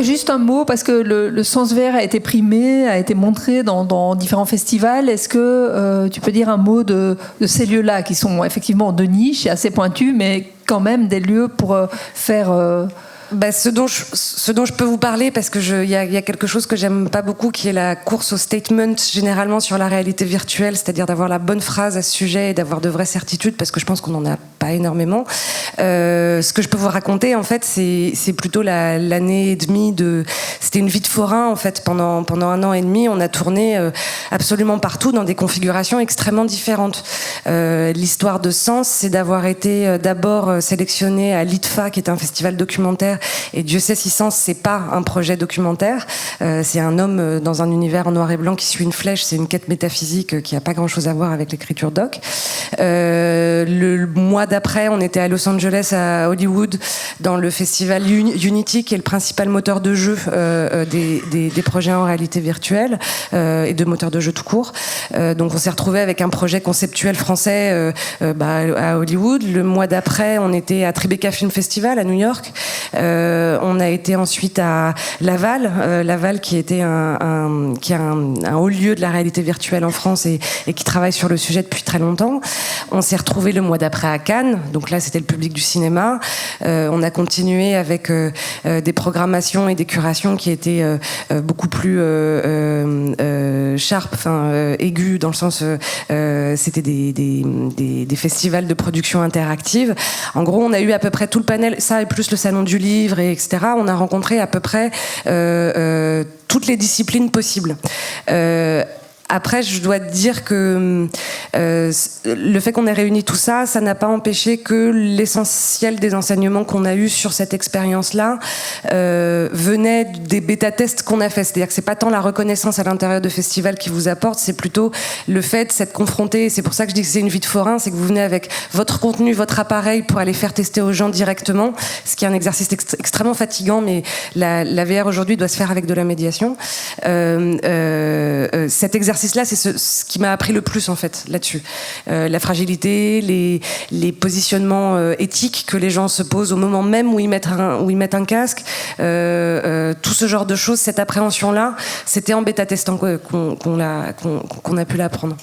Juste un mot, parce que le sens vert a été primé, a été montré dans différents festivals. Est-ce que tu peux dire un mot de ces lieux-là, qui sont effectivement de niche et assez pointus, mais quand même des lieux pour faire... Ce dont je peux vous parler, parce que il y a quelque chose que j'aime pas beaucoup, qui est la course au statement, généralement sur la réalité virtuelle, c'est-à-dire d'avoir la bonne phrase à ce sujet et d'avoir de vraies certitudes, parce que je pense qu'on n'en a pas énormément. Ce que je peux vous raconter, en fait, c'est plutôt l'année et demie c'était une vie de forain, en fait, pendant 1 an et demi. On a tourné absolument partout dans des configurations extrêmement différentes. L'histoire de Sens, c'est d'avoir été d'abord sélectionné à l'ITFA, qui est un festival documentaire. Et Dieu sait si Sens, c'est pas un projet documentaire. C'est un homme dans un univers en noir et blanc qui suit une flèche. C'est une quête métaphysique qui a pas grand-chose à voir avec l'écriture doc. Le mois d'après, on était à Los Angeles, à Hollywood, dans le festival Unity, qui est le principal moteur de jeu des projets en réalité virtuelle et de moteurs de jeu tout court. Donc on s'est retrouvé avec un projet conceptuel français à Hollywood. Le mois d'après, on était à Tribeca Film Festival à New York. On a été ensuite à Laval, qui était un haut lieu de la réalité virtuelle en France et qui travaille sur le sujet depuis très longtemps. On s'est retrouvé le mois d'après à Cannes, donc là c'était le public du cinéma. On a continué avec des programmations et des curations qui étaient beaucoup plus sharp, aiguës, dans le sens c'était des festivals de production interactive. En gros, on a eu à peu près tout le panel, ça et plus le salon du livre, etc. On a rencontré à peu près toutes les disciplines possibles. Après, je dois dire que le fait qu'on ait réuni tout ça, ça n'a pas empêché que l'essentiel des enseignements qu'on a eus sur cette expérience-là venait des bêta-tests qu'on a fait. C'est-à-dire que c'est pas tant la reconnaissance à l'intérieur de festivals qui vous apporte, c'est plutôt le fait de s'être confronté. C'est pour ça que je dis que c'est une vie de forain, c'est que vous venez avec votre contenu, votre appareil pour aller faire tester aux gens directement, ce qui est un exercice extrêmement fatigant, mais la VR aujourd'hui doit se faire avec de la médiation. Cet exercice-là, c'est ce qui m'a appris le plus, en fait, là-dessus. La fragilité, les positionnements éthiques que les gens se posent au moment même où ils mettent un casque, tout ce genre de choses, cette appréhension-là, c'était en bêta-testant qu'on a pu l'apprendre.